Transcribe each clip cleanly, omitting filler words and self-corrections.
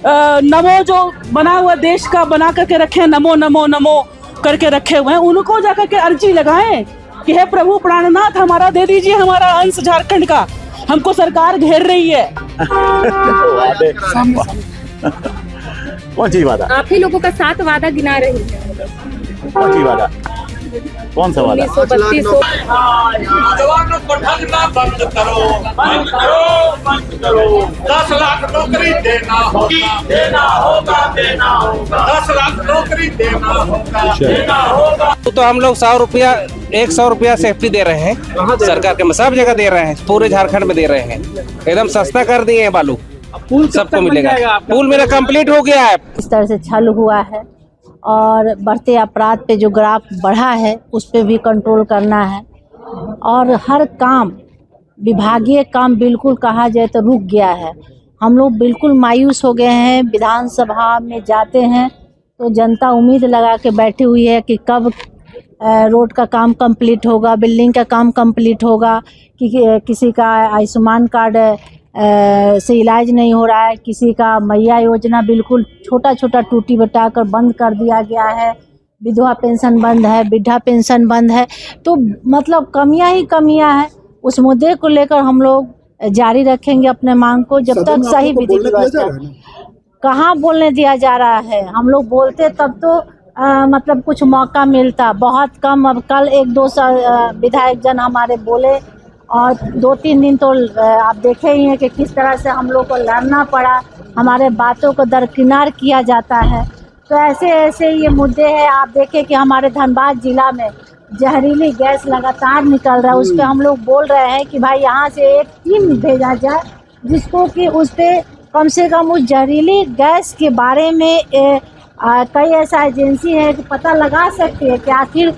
नमो जो बना हुआ देश का बना करके रखे हैं, नमो नमो नमो करके रखे हुए हैं, उनको जाकर के अर्जी लगाएं कि हे प्रभु प्राणनाथ हमारा दे दीजिए हमारा अंश झारखंड का, हमको सरकार घेर रही है। कौन सी वादा? आप ही लोगों का 7 वादा गिना रही है। कौन सी वादा? कौन सा वादा? 1932 जवानों को ठगना बंद करो, बंद करो, बंद करो। 10 लाख नौकरी देना होगा, देना होगा, देना होगा। 10 लाख नौकरी देना होगा, देना होगा। तो हम लोग 100 रुपया 100 रुपया सेफ्टी दे रहे हैं सरकार के, सब जगह दे रहे हैं, पूरे झारखंड में दे रहे हैं, एकदम सस्ता कर दिए हैं बालू, सबको मिलेगा। पुल मेरा कंप्लीट हो गया है। इस तरह से छल हुआ है और बढ़ते अपराध पे जो ग्राफ बढ़ा है उस पे भी कंट्रोल करना है, और हर काम विभागीय काम बिल्कुल कहा जाए तो रुक गया है। हम लोग बिल्कुल मायूस हो गए हैं। विधानसभा में जाते हैं तो जनता उम्मीद लगा के बैठी हुई है कि कब रोड का काम कंप्लीट होगा, बिल्डिंग का काम कंप्लीट होगा, कि किसी का आयुष्मान कार्ड से इलाज नहीं हो रहा है, किसी का मैया योजना बिल्कुल छोटा छोटा टूटी बटाकर बंद कर दिया गया है, विधवा पेंशन बंद है, वृद्धा पेंशन बंद है। तो मतलब कमियां ही कमियां हैं। उस मुद्दे को लेकर हम लोग जारी रखेंगे अपने मांग को जब तक सही विधि व्यवस्था। कहाँ बोलने दिया जा रहा है? हम लोग बोलते तब तो मतलब कुछ मौका मिलता, बहुत कम। अब कल 1-2 विधायक जन हमारे बोले और 2-3 दिन तो आप देखे ही हैं कि किस तरह से हम लोग को लड़ना पड़ा, हमारे बातों को दरकिनार किया जाता है। तो ऐसे ऐसे ये मुद्दे हैं। आप देखें कि हमारे धनबाद जिला में जहरीली गैस लगातार निकल रहा है, उस पर हम लोग बोल रहे हैं कि भाई यहाँ से एक टीम भेजा जाए जिसको कि उस पर कम से कम उस जहरीली गैस के बारे में कई ऐसा एजेंसी है कि पता लगा सकती है कि आखिर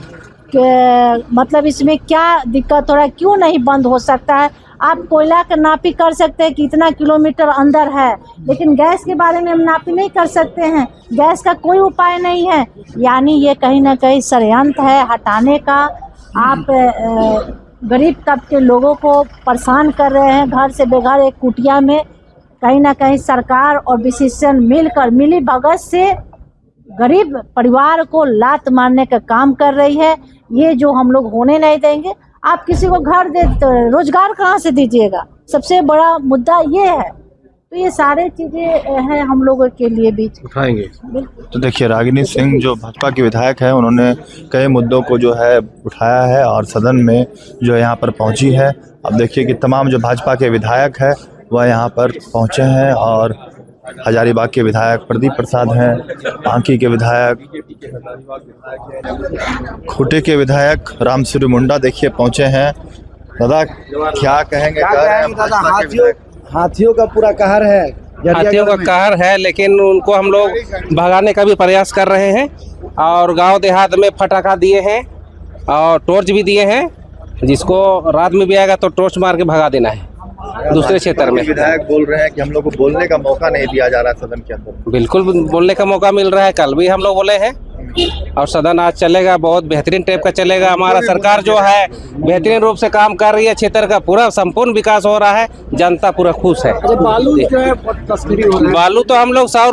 मतलब इसमें क्या दिक्कत हो रहा है, क्यों नहीं बंद हो सकता है। आप कोयला का नापी कर सकते हैं कि इतना किलोमीटर अंदर है, लेकिन गैस के बारे में हम नापी नहीं कर सकते हैं। गैस का कोई उपाय नहीं है। यानी ये कहीं ना कहीं षड्यंत्र है हटाने का। आप गरीब तबके लोगों को परेशान कर रहे हैं। घर से बेघर एक कुटिया में कहीं ना कहीं सरकार और विशेषज्ञ मिलकर मिली भगत से गरीब परिवार को लात मारने का काम कर रही है। ये जो हम लोग होने नहीं देंगे। आप किसी को घर दे तो रोजगार कहाँ से दीजिएगा? सबसे बड़ा मुद्दा ये है। तो ये सारे चीजें हैं हम लोगों के लिए भी उठाएंगे। तो देखिए रागिनी सिंह जो भाजपा के विधायक है, उन्होंने कई मुद्दों को जो है उठाया है और सदन में जो यहाँ पर पहुँची है। अब देखिए कि तमाम जो भाजपा के विधायक है वह यहाँ पर पहुँचे हैं, और हजारीबाग के विधायक प्रदीप प्रसाद हैं, बांकी के विधायक, खूंटी के विधायक रामसूर्य मुंडा देखिए पहुंचे हैं। दादा क्या कहेंगे? हाथियों का पूरा कहर है, हाथियों का कहर है, लेकिन उनको हम लोग भगाने का भी प्रयास कर रहे हैं। और गांव देहात में फटाखा दिए हैं और टॉर्च भी दिए हैं, जिसको रात में भी आएगा तो टॉर्च मार के भगा देना है दूसरे क्षेत्र में। विधायक बोल रहे हैं कि हम लोग को बोलने का मौका नहीं दिया जा रहा सदन के अंदर। बिल्कुल बोलने का मौका मिल रहा है। कल भी हम लोग बोले हैं और सदन आज चलेगा, बहुत बेहतरीन टाइप का चलेगा। हमारा सरकार जो है बेहतरीन रूप से काम कर रही है, क्षेत्र का पूरा संपूर्ण विकास हो रहा है, जनता पूरा खुश है। बालू तो हम लोग 100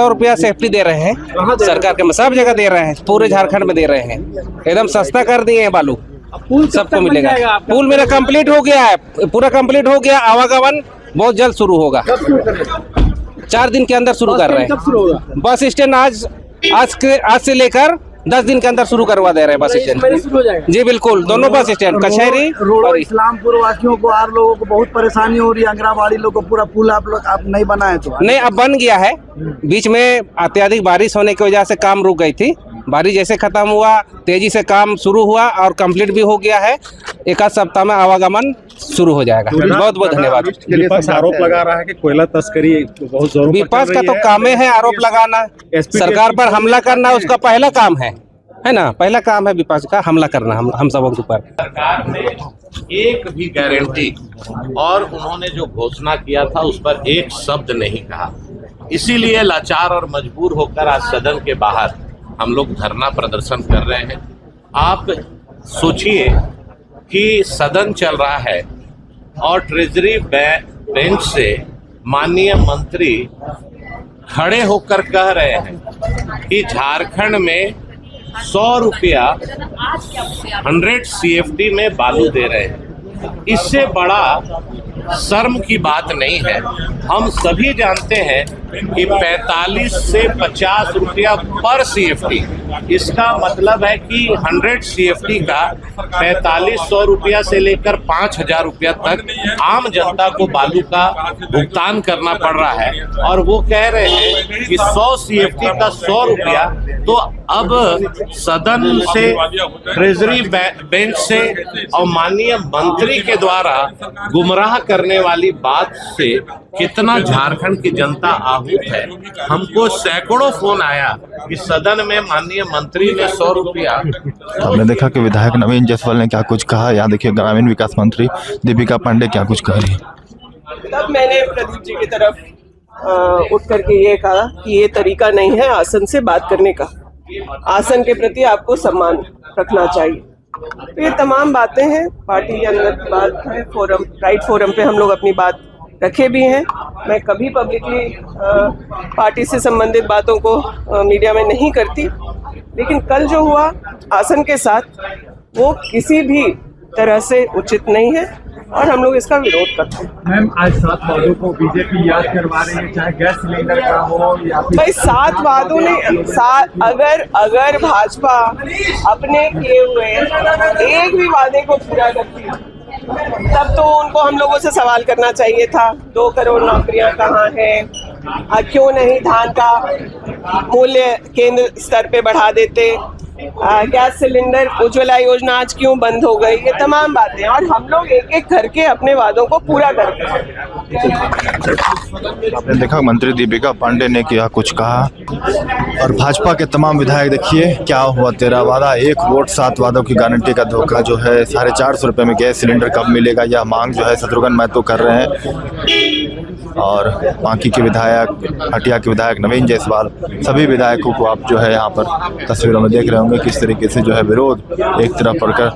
रुपया सेफ्टी दे रहे हैं सरकार के, सब जगह दे रहे हैं, पूरे झारखंड में दे रहे हैं, एकदम सस्ता कर दिए हैं बालू, सबको मिलेगा। पुल मेरा कंप्लीट हो गया है, पूरा कंप्लीट हो गया। आवागमन बहुत जल्द शुरू होगा, 4 दिन के अंदर शुरू कर रहे हैं। बस स्टैंड आज से लेकर 10 दिन के अंदर शुरू करवा दे रहे हैं बस स्टैंड। जी बिल्कुल, दोनों बस स्टैंड, कचहरी और इस्लामपुर वासियों को और लोगों को बहुत परेशानी हो रही है। अंगराबाड़ी लोग को पूरा पुल आप नहीं बनाए तो नहीं, अब बन गया है। बीच में अत्यधिक बारिश होने की वजह से काम रुक गई थी। बारिश जैसे खत्म हुआ, तेजी से काम शुरू हुआ और कंप्लीट भी हो गया है। 1 सप्ताह में आवागमन शुरू हो जाएगा। बहुत बहुत धन्यवाद। विपक्ष आरोप लगा रहा है कि कोयला तस्करी बहुत जोरों पर विपक्ष का तो काम है आरोप लगाना, सरकार पर हमला करना उसका पहला काम है ना? पहला काम है विपक्ष का हमला करना हम सबों के ऊपर। सरकार ने एक भी गारंटी और उन्होंने जो घोषणा किया था उस पर एक शब्द नहीं कहा। इसीलिए लाचार और मजबूर होकर आज सदन के बाहर हम लोग धरना प्रदर्शन कर रहे हैं। आप सोचिए कि सदन चल रहा है और ट्रेजरी बेंच से माननीय मंत्री खड़े होकर कह रहे हैं कि झारखंड में 100 रुपया 100 CFD में बालू दे रहे हैं। इससे बड़ा शर्म की बात नहीं है। हम सभी जानते हैं कि 45 से 50 रुपया पर CFD, इसका मतलब है कि 100 CFD का 4500 रुपया से लेकर 5000 रुपया तक आम जनता को बालू का भुगतान करना पड़ रहा है। और वो कह रहे हैं कि 100 CFD का 100 रुपया, तो अब सदन से, ट्रेजरी बेंच से और माननीय मंत्री के द्वारा गुमराह करने वाली बात से कितना झारखंड की जनता आहूत है। हमको सैकड़ों फोन आया कि सदन में माननीय मंत्री ने 100 रुपया। हमने देखा कि विधायक नवीन जायसवाल ने क्या कुछ कहा। यहाँ देखिए ग्रामीण विकास मंत्री दीपिका पांडे क्या कुछ कह रही है। तब मैंने प्रदीप जी की तरफ उठ करके ये कहा कि ये तरीका नहीं है आसन से बात करने का। आसन के प्रति आपको सम्मान रखना चाहिए। तो ये तमाम बातें हैं, पार्टी के अंदर बात है, फोरम, राइट फोरम पे हम लोग अपनी बात रखे भी हैं। मैं कभी पब्लिकली पार्टी से संबंधित बातों को मीडिया में नहीं करती, लेकिन कल जो हुआ आसन के साथ, वो किसी भी तरह से उचित नहीं है और हम लोग इसका विरोध करते हैं। मैम, आज 7 वादों को बीजेपी याद करवा रही है, चाहे गैस सिलेंडर का हो या फिर भाई 7 वादों ने अगर भाजपा अपने किए हुए एक भी वादे को पूरा करती तब तो उनको हम लोगों से सवाल करना चाहिए था। 2 करोड़ नौकरियां कहाँ हैं? क्यों नहीं धान का मूल्य केंद्र स्तर पे बढ़ा देते? गैस सिलेंडर उज्ज्वला योजना आज क्यों बंद हो गई? ये तमाम बातें, और हम लोग एक एक करके अपने वादों को पूरा करते हैं। आपने देखा मंत्री दीपिका पांडे ने क्या कुछ कहा और भाजपा के तमाम विधायक देखिए क्या हुआ तेरा वादा, 1 वोट 7 वादों की गारंटी का धोखा जो है। 450 रुपये में गैस सिलेंडर कब मिलेगा, यह मांग जो है शत्रुघ्न महतो कर रहे हैं। और बाकी के विधायक, हटिया के विधायक नवीन जायसवाल, सभी विधायकों को आप जो है यहाँ पर तस्वीरों में देख रहे होंगे किस तरीके से जो है विरोध एक तरफ पड़कर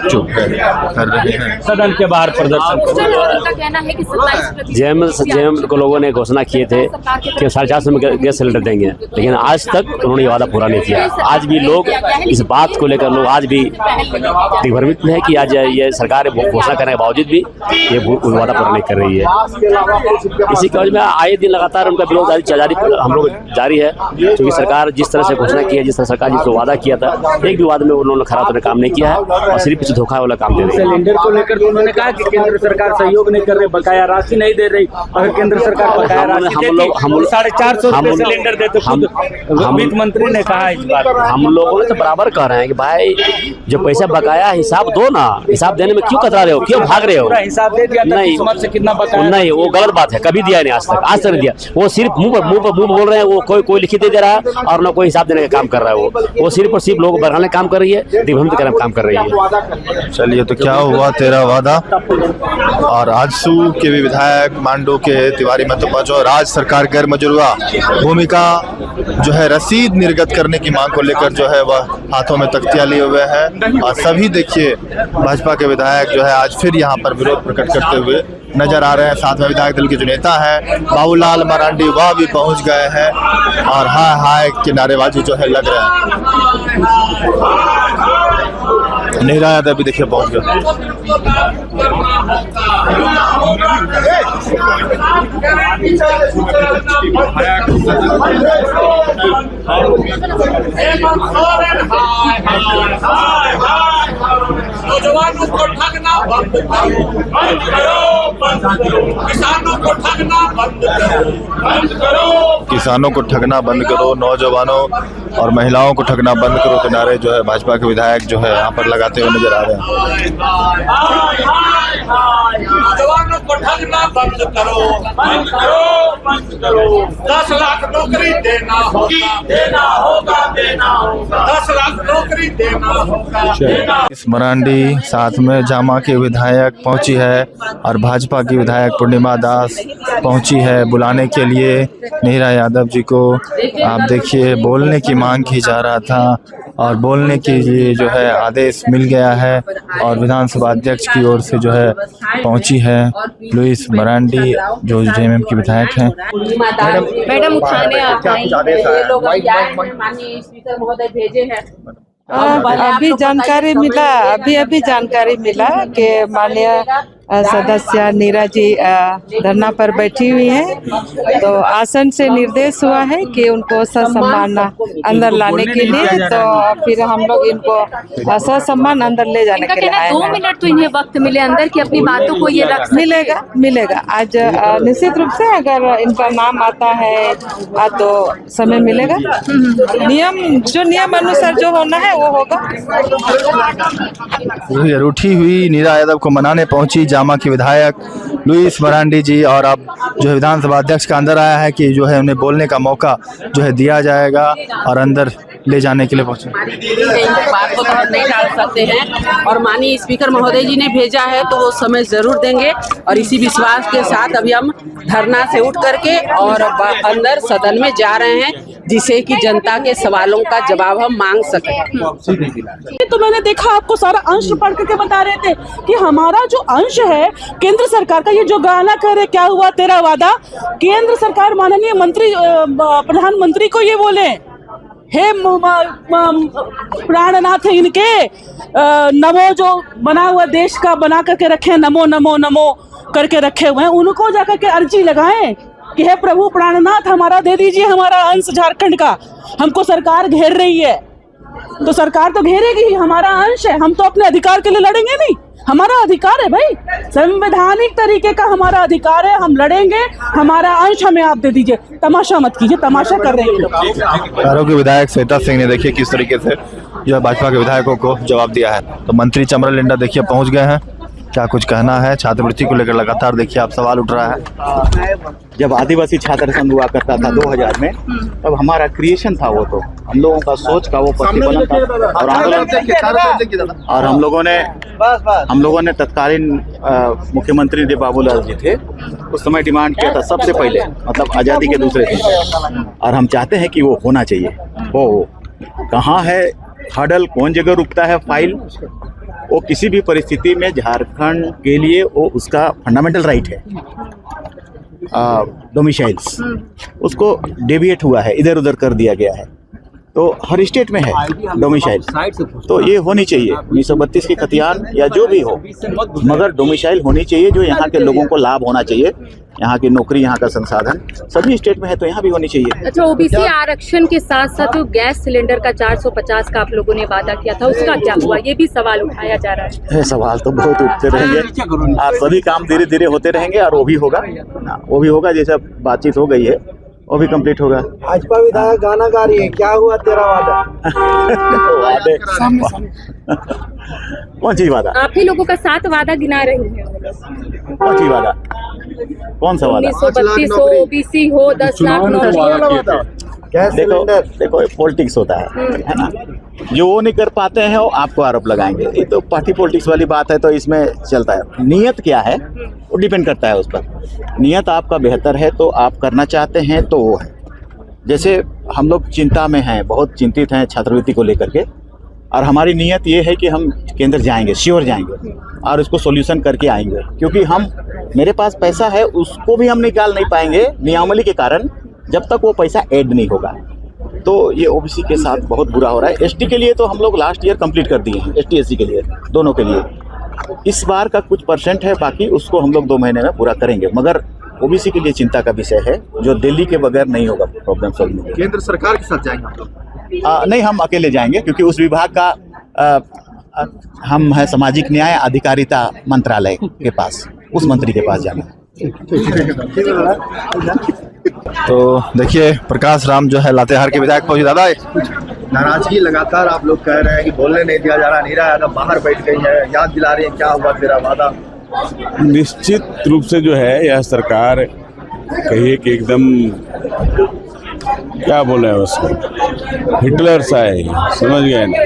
चुप कर रहे हैं। सदन के बाहर प्रदर्शन उनका कहना है कि जेएम को लोगों ने घोषणा किए थे कि 450 में गैस सिलेंडर देंगे, लेकिन आज तक उन्होंने ये वादा पूरा नहीं किया। आज भी लोग इस बात को लेकर लोग आज भी दिग्भ्रमित है कि आज ये सरकार घोषणा करने के बावजूद भी ये वादा पूरा नहीं कर रही है। इसी की वजह में आए दिन लगातार उनका विरोध हम लोग जारी है, क्योंकि सरकार जिस तरह से घोषणा की है, जिस तरह सरकार जिसको वादा किया था, एक भी वादे में उन्होंने खरा तो काम नहीं किया है और सिर्फ इस धोखा वाला काम दे रही है। सिलेंडर को लेकर तो उन्होंने कहा कि केंद्र सरकार सहयोग नहीं कर रही, बकाया राशि नहीं दे रही। अगर केंद्र सरकार बकाया राशि देती, हम 450 रुपये सिलेंडर देते। वित्त मंत्री ने कहा इस बार। हम लोगों ने तो बराबर कह रहे हैं कि भाई जो पैसा बकाया हिसाब दो ना, हिसाब देने में क्यों कतरा रहे हो, क्यों भाग रहे हो? हिसाब दे दिया नहीं, से कितना बकाया नहीं, वो गलत बात है, कभी दिया नहीं आज तक नहीं दिया। वो सिर्फ मुंह पर बोल रहे हैं, वो कोई लिखित दे रहा है और ना कोई हिसाब देने का काम कर रहा है। वो सिर्फ और सिर्फ लोग बढ़ाने काम कर रही है, दिग्भ्रमित करने काम कर रही है। चलिए, तो क्या हुआ तेरा वादा। और आजसू के भी विधायक मांडू के तिवारी मत पहुंचो, राज्य सरकार गैर मजरूआ भूमिका जो है रसीद निर्गत करने की मांग को लेकर जो है वह हाथों में तख्तियां लिए हुए हैं। और सभी देखिए भाजपा के विधायक जो है आज फिर यहाँ पर विरोध प्रकट करते हुए नजर आ रहे हैं। साथ में विधायक दल के जो नेता है बाबूलाल मरांडी, वह भी पहुंच गए हैं और हाय हाय के नारेबाजी जो है लग रहे हैं। नीरा यादव भी देखिए पहुंच गए। नौजवानों को ठगना बंद करो, किसानों को ठगना बंद करो, किसानों को ठगना बंद करो, नौजवानों और महिलाओं को ठगना बंद करो के नारे जो है भाजपा के विधायक जो है यहाँ पर लगाते हुए नजर आ रहे हैं। नौजवानों को ठगना बंद करो, बंद करो, बंद करो। 10 लाख नौकरी देना होगा, देना होगा, देना होगा। 10 लाख नौकरी देना होगा। इस मरांडी साथ में जामा के विधायक पहुंची है और भाजपा की विधायक पूर्णिमा दास पहुंची है बुलाने के लिए नीरा यादव जी को। आप देखिए बोलने की मांग की जा रहा था और बोलने के लिए जो है आदेश मिल गया है और विधानसभा अध्यक्ष की ओर से जो है पहुंची है लुइस मरांडी जो जेएमएम की विधायक हैं। मैडम उठाने आप ये लोग माननीय स्पीकर महोदय भेजे हैं। अभी जानकारी मिला अभी जानकारी मिला कि माननीय सदस्य नीरा जी धरना पर बैठी हुई हैं, तो आसन से निर्देश हुआ है कि उनको ससम्मान अंदर लाने के लिए, तो फिर हम लोग इनको ससम्मान अंदर ले जाने के लिए आए हैं। 2 मिनट तो इन्हें वक्त मिले अंदर की अपनी बातों को ये रख मिलेगा आज निश्चित रूप से अगर इनका नाम आता है तो समय मिलेगा। नियम अनुसार जो होना है वो होगा। रूठी हुई नीरा यादव को मनाने पहुंची जामा की विधायक लुइस मरांडी जी, और अब जो है विधानसभा अध्यक्ष का अंदर आया है कि जो है उन्हें बोलने का मौका जो है दिया जाएगा और अंदर ले जाने के लिए पहुंचे। बात को तो हम नहीं टाल सकते हैं और माननीय स्पीकर महोदय जी ने भेजा है तो वो समय जरूर देंगे और इसी विश्वास के साथ अभी हम धरना से उठ करके और अंदर सदन में जा रहे हैं, जिससे कि जनता के सवालों का जवाब हम मांग सकें। तो मैंने देखा आपको सारा अंश पढ़ करके बता रहे थे कि हमारा जो अंश है केंद्र सरकार का, ये जो गाना कह रहे क्या हुआ तेरा वादा, केंद्र सरकार माननीय मंत्री प्रधानमंत्री को ये बोले हे प्राणनाथ इनके नमो जो बना हुआ देश का बना करके रखे, नमो नमो नमो करके रखे हुए हैं, उनको जाकर के अर्जी लगाएं कि हे प्रभु प्राणनाथ हमारा दे दीजिए हमारा अंश झारखंड का, हमको सरकार घेर रही है। तो सरकार तो घेरेगी ही, हमारा अंश है, हम तो अपने अधिकार के लिए लड़ेंगे नहीं, हमारा अधिकार है भाई, संवैधानिक तरीके का हमारा अधिकार है, हम लड़ेंगे, हमारा अंश हमें आप दे दीजिए। तमाशा मत कीजिए, तमाशा कर रहे हैं लोग। आरोग्य विधायक श्वेता सिंह ने देखिए किस तरीके से जो भाजपा के विधायकों को जवाब दिया है। तो मंत्री चमरा लिंडा देखिए पहुंच गए हैं, क्या कुछ कहना है छात्रवृत्ति को लेकर लगातार देखिए आप सवाल उठ रहा है। जब आदिवासी छात्र संघ हुआ करता था 2000 में, तब हमारा क्रिएशन था, वो तो हम लोगों का सोच का वो प्रतिफलन था और आंदोलन, और हम लोगों ने तत्कालीन मुख्यमंत्री देव बाबूलाल जी थे, उस समय डिमांड किया था सबसे पहले, मतलब आज़ादी के दूसरे दिन, और हम चाहते हैं कि वो होना चाहिए। वो कहाँ है हर्डल, कौन जगह रुकता है फाइल, वो किसी भी परिस्थिति में झारखंड के लिए वो उसका फंडामेंटल राइट है। डोमिसाइल्स उसको डेविएट हुआ है, इधर उधर कर दिया गया है, तो हर स्टेट में है डोमिसाइल, तो ये होनी चाहिए 1932 की खतियान या जो भी हो, मगर डोमिसाइल होनी चाहिए जो यहाँ के लोगों को लाभ होना चाहिए, यहाँ की नौकरी, यहाँ का संसाधन सभी स्टेट में है तो यहाँ भी होनी चाहिए। अच्छा, ओबीसी आरक्षण के साथ साथ जो गैस सिलेंडर का 450 का आप लोगों ने वादा किया था, उसका क्या हुआ, ये भी सवाल उठाया जा रहा है। सवाल तो बहुत उठते रहेंगे और सभी काम धीरे धीरे होते रहेंगे और वो भी होगा, जैसा बातचीत हो गई है वो भी कंप्लीट होगा। भाजपा विधायक गाना गा रही है, क्या हुआ तेरा वादा? वादे कौन चीज वादा? आप ही लोगों का 7 वादा गिना रही है। कौन चीज वादा? कौन सा वादा? 1932 हो, ओबीसी हो, 10 लाख नौकरी। देखो पॉलिटिक्स होता है ना, जो वो नहीं कर पाते हैं वो आपको आरोप लगाएंगे, ये तो पार्टी पॉलिटिक्स वाली बात है, तो इसमें चलता है। नियत क्या है वो डिपेंड करता है उस पर। नियत आपका बेहतर है तो आप करना चाहते हैं तो वो है। जैसे हम लोग चिंता में हैं, बहुत चिंतित हैं छात्रवृत्ति को लेकर के, और हमारी नियत ये है कि हम केंद्र जाएंगे, श्योर जाएंगे और उसको सॉल्यूशन करके आएंगे, क्योंकि मेरे पास पैसा है उसको भी हम निकाल नहीं पाएंगे नियमावली के कारण जब तक वो पैसा ऐड नहीं होगा। तो ये ओबीसी के साथ बहुत बुरा हो रहा है। एसटी के लिए तो हम लोग लास्ट ईयर कंप्लीट कर दिए हैं, एसटी एससी के लिए दोनों के लिए। इस बार का कुछ परसेंट है, बाकी उसको हम लोग 2 महीने में पूरा करेंगे, मगर ओबीसी के लिए चिंता का विषय है, जो दिल्ली के बगैर नहीं होगा प्रॉब्लम सॉल्व नहीं। केंद्र सरकार के साथ जाएंगे? नहीं, हम अकेले जाएंगे, क्योंकि उस विभाग का हम है सामाजिक न्याय अधिकारिता मंत्रालय के पास, उस मंत्री के पास जाना है। तो देखिए प्रकाश राम जो है लातेहार के विधायक पहुंचे। दादा, नाराजगी लगातार आप लोग कह रहे हैं कि बोलने नहीं दिया जा रहा, नीरा यादव बाहर बैठ गई है, याद दिला रही है क्या हुआ तेरा वादा। निश्चित रूप से जो है यह सरकार कहिए कि एकदम क्या बोले उसको, हिटलर सा है, समझ गए ना,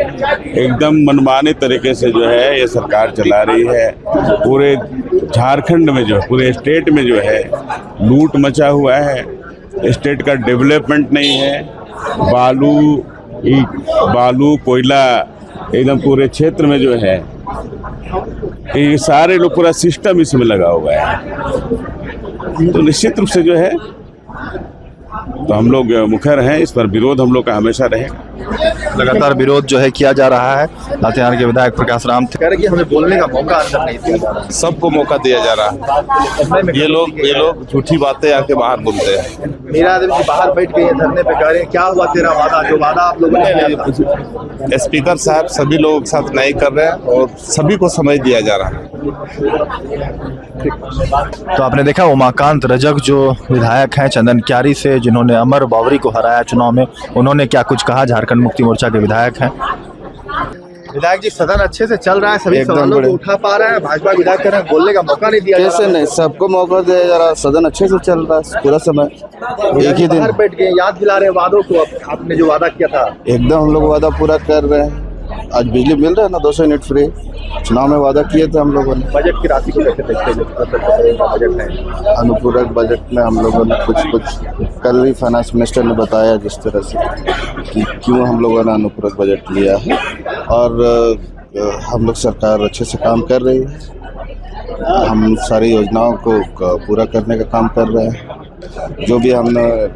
एकदम मनमाने तरीके से जो है ये सरकार चला रही है। पूरे झारखंड में जो है, पूरे स्टेट में जो है लूट मचा हुआ है, स्टेट का डेवलपमेंट नहीं है, बालू ईंट बालू कोयला एकदम पूरे क्षेत्र में जो है ये सारे लोग पूरा सिस्टम इसमें लगा हुआ है। तो निश्चित रूप से जो है तो हम लोग मुखर हैं, इस पर विरोध हम लोग का हमेशा रहेगा। लगातार विरोध जो है किया जा रहा है। लातेहार के विधायक प्रकाश राम थे, कह रहे कि हमें बोलने का मौका अंदर नहीं दिया जा रहा। सबको मौका दिया जा रहा है। ये लोग झूठी बातें आके बाहर बोलते हैं। मीरा आदमी बाहर बैठ के ये धरने पे कह रहे हैं क्या हुआ तेरा वादा, जो वादा आप लोगों ने किया था। स्पीकर साहब सभी लोगों के साथ नहीं कर रहे हैं और सभी को समझ दिया जा रहा है। तो आपने देखा उमाकांत रजक जो विधायक हैं चंदन क्यारी से, जिन्होंने अमर बावरी को हराया चुनाव में, उन्होंने क्या कुछ कहा। झारखंड मुक्ति मोर्चा के विधायक हैं। विधायक जी, सदन अच्छे से चल रहा है, सभी सवालों को उठा पा रहे हैं, भाजपा विधायक कह रहे हैं बोलने का मौका नहीं दिया। कैसे नहीं, सबको मौका दिया जा रहा। सदन अच्छे से चल रहा है पूरा समय, एक ही दिन बाहर बैठ के याद दिला रहे वादों को, आपने जो वादा किया था। एकदम हम लोग वादा पूरा कर रहे हैं। आज बिजली मिल रहा है ना, 200 यूनिट फ्री। चुनाव में वादा किए थे हम लोगों ने। बजट की राशि को कैसे देखते हैं? बजट है अनुपूरक बजट में हम लोगों ने कुछ कल ही फाइनेंस मिनिस्टर ने बताया जिस तरह से कि क्यों हम लोगों ने अनुपूरक बजट लिया है, और हम लोग सरकार अच्छे से काम कर रही है। हम सारी योजनाओं को पूरा करने का काम कर रहे हैं। जो भी हमने